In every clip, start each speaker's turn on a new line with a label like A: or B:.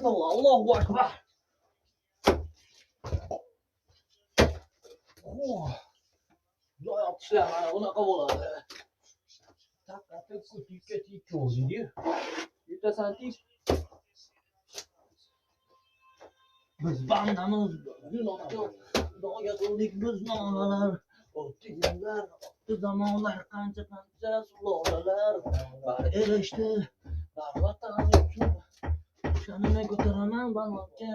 A: Bismillah, Allohu akbar. Zoyoq ishlar mana bunaqa bo'ladi. Taqqati tikka tikka o'ziga. Yutasan tik. Biz bandamiz, gunohkor. Xudoga qildik biz nomalar. O'tdi yillar, o'tdi zamonlar, qancha sulolalar. Bari erishdi, bari vatan uchun. Sha'nini ko'taraman balonga.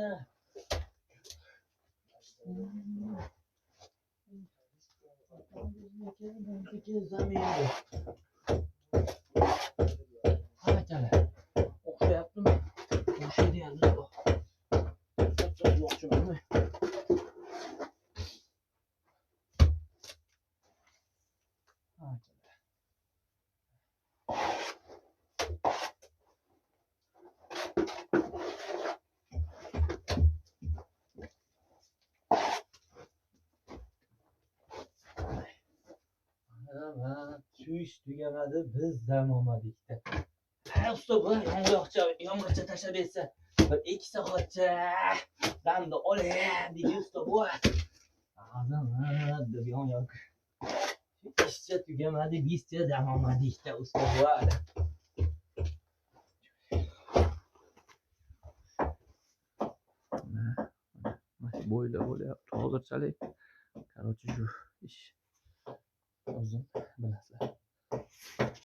A: Zaminda. Qanaqa? O'xshayaptimi? O'xshaydi endi bu. O'xshayaptimi? Shu ish tugamadi, biz dam olmadik-da. Usta bu yong'oqcha tashlab bersa, bir 2 soatcha damni olay deydi usta bu. Azamat deb yong'oq. Ishcha tugamadi, bizcha dam olmadik-da usta bu. Bo'yla bo'lyapti hozirchalik. Короче, shu ish o'zim bilasizlar.